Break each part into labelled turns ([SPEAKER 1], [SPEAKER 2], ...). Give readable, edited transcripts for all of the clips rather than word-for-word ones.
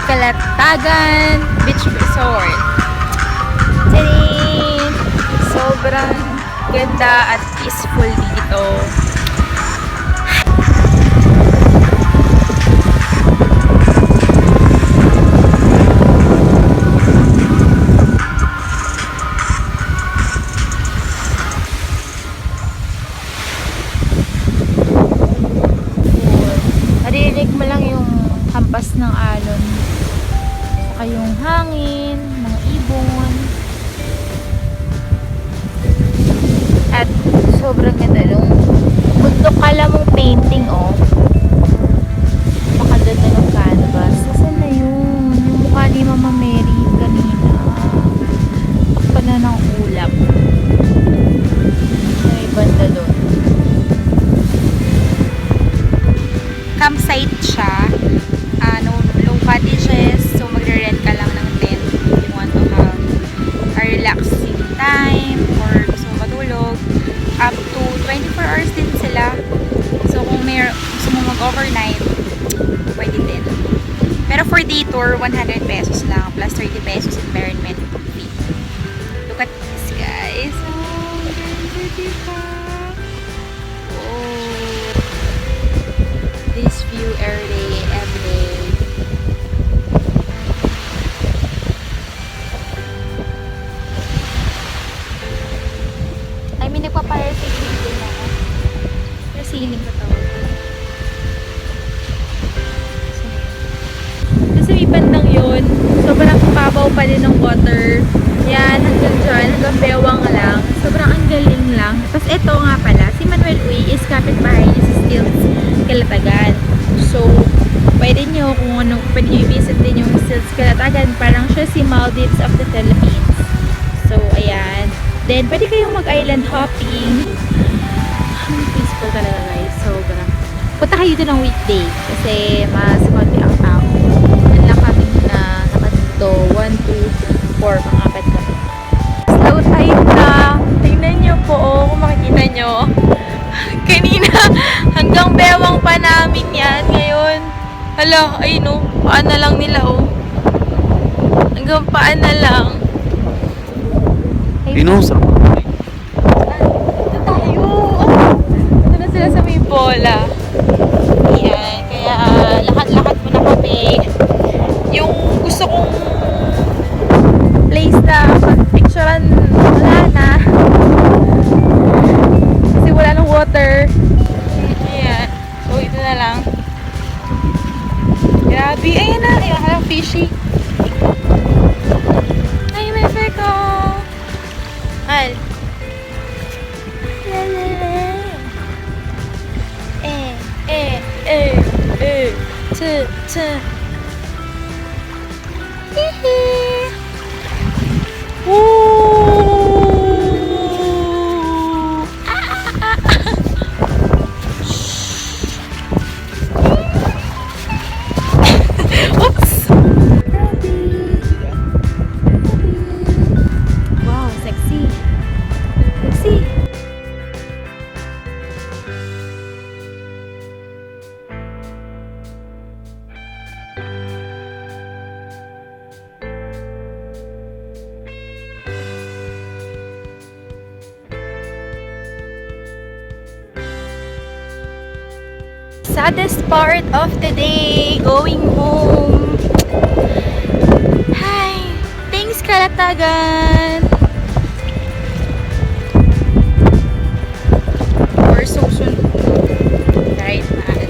[SPEAKER 1] Calatagan Beach Resort. Tading! Sobrang ganda at peaceful dito. Narinig mo lang yung hampas ng alon. Saka yung hangin, mga ibon. At sobrang ganda nung bundok kala mong painting, oh. Napakaganda ng canvas. Nasaan na yun? Yung mukha ni Mama Mary kanina. Takpa na ng ulap. May banda doon. Campsite siya. Low cottages. So magre-rent ka lang ng tent if you want to have a relaxing time or gusto mo matulog. Up to 24 hours din sila. So kung may gusto mo mag-overnight, pwede din. Pero for day tour, 100 pesos lang plus 30 pesos environment fee. Look at this, guys. Oh, ganda, diba? Oh, this view every day. May nagpa-fire safety din ako. Pero siling ko to. Kasi may bandang yun. Sobrang pabaw pa din ng water. Yan, hanggang dyan. Hanggang bewang lang. Sobrang ang galing lang. Tapos ito nga pala, si Manuel Uy is kapitbahay niya sa Stilts, Calatagan. So, pwede nyo kung ano, pwede nyo i-visit din yung Stilts, Calatagan. Parang siya si Maldives of the Philippines. So, ayan. Then, pwede kayong mag-island hopping. Peaceful talaga, guys. Sobrang. Punta kayo dito ng weekday. Kasi, mas konti ang tao. Yan lang kami na nakadito. 1, 2, 3, 4. Mga apat kami. Slow tayo na. Tingnan nyo po, oh, kung makikita nyo. Kanina, hanggang bewang pa namin yan. Ngayon, hala, ay no. Paan na lang nila, oh. Hanggang paan na lang.
[SPEAKER 2] Pinusa.
[SPEAKER 1] Ito tayo. Ito na sila sa may bola. Ayan. Kaya lahat-lahat muna kami. Yung gusto kong place na picturean wala na. Kasi wala ng water. Ayan. So ito na lang. Grabe. Ayan na. Ayan na lang fishy. Ay, may peko. Al. La la la. saddest part of the day, going home. Hi! Thanks, Calatagan! We're so soon. Right, man.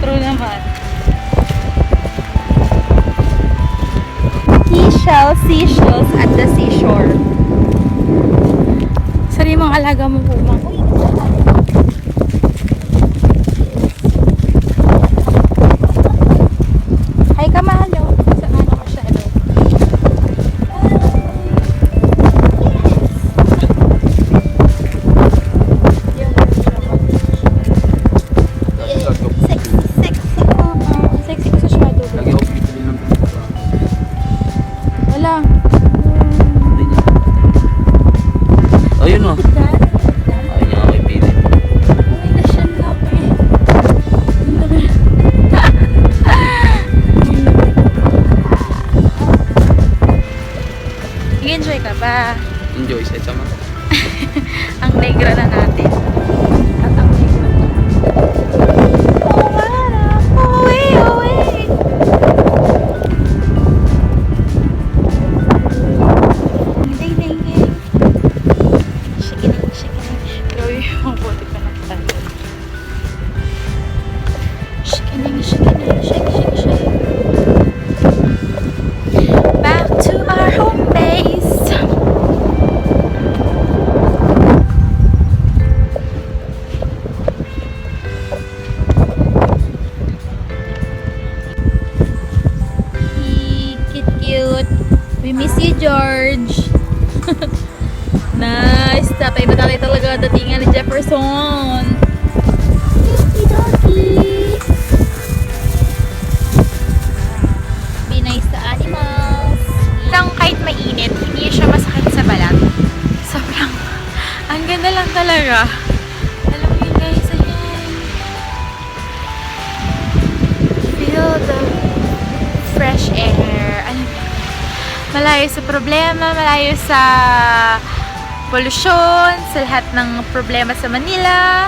[SPEAKER 1] True naman. Seashells at the seashore. Sari mong alaga mo po, ma. Hi ka, mahalo. Saan ano ka siya? Sexy ko sa shadow. Wala.
[SPEAKER 2] Ayun o. Ayun niya ako ipili.
[SPEAKER 1] Uy, nasyan lang eh. Nag-enjoy ka ba?
[SPEAKER 2] Enjoy sa sama.
[SPEAKER 1] Ang negra na natin. At ang negra na. Mawawala, away, away. Ding, ding, ding. Shaking, shaking. Grabe yung buti pa ng tayo. Shaking, shaking, shake, shake, shake. Back to our home base. Cute. We miss you, George. Nice. Tatay na tatay talaga datingan ni Jefferson. Be nice sa animals. Lang kahit mainit, hindi siya masakit sa balat. Sobrang, ang ganda lang talaga. Alam mo yun, guys, ayan. Feel the fresh air. Alam mo, malayo sa problema, malayo sa pollution, sa lahat ng problema sa Manila.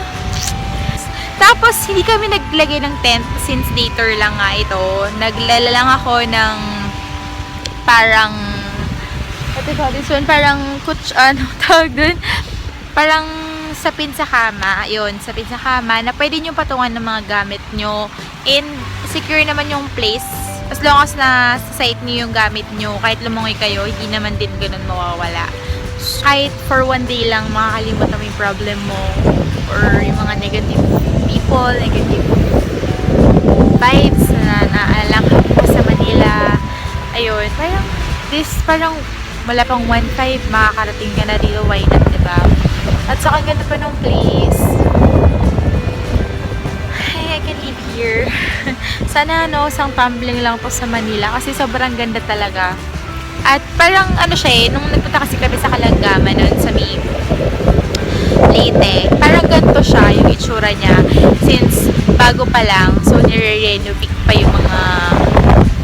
[SPEAKER 1] Tapos, hindi kami naglagay ng tent since DAYTOUR lang nga ito. Naglala lang ako ng parang what do you call this one? Parang ano tawag dun? Parang sapin sa kama. Yun, sapin sa kama na pwede nyo patungan ng mga gamit nyo. And secure naman yung place. As long as na sa site nyo yung gamit nyo, kahit lumungoy kayo, hindi naman din ganun mawawala. Kahit for one day lang makakalimutan mo yung problem mo or yung mga negative people, negative vibes na naalala ko sa Manila. Ayun, parang wala pang 1.5 makakarating ka na dito, why not, diba? At saka ganda pa nung place. I can live here. Sana isang tumbling lang po sa Manila kasi sobrang ganda talaga. At parang siya nung nagpunta kasi kami sa Calatagan nun sa may Leyte, parang ganito siya yung itsura niya since bago pa lang, so nire-renovate pa yung mga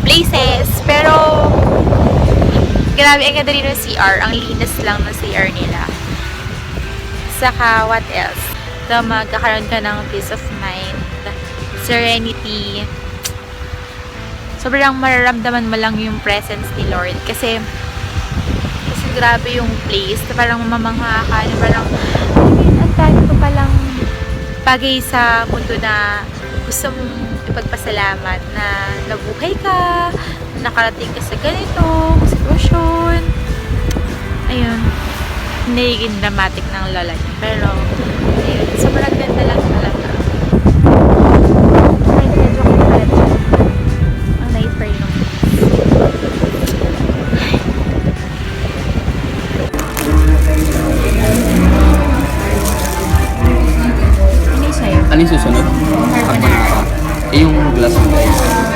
[SPEAKER 1] places, pero grabe, ang ganda rin ng CR, ang linis lang ng CR nila. Saka what else? So magkakaroon ka ng peace of mind, serenity. Sobrang mararamdaman mo lang yung presence ni Lord kasi grabe yung place, parang mamamangha ka, parang ang dami ko palang bagay sa mundo na gusto mong ipagpasalamat na nabuhay ka, nakarating ka sa ganito sitwasyon. Ayun, nagiging dramatic ng lola niya, pero ayun, sobrang ganda lang talaga. Ang nice pa yun.
[SPEAKER 2] Ano yung susunod? Yung glass of guys.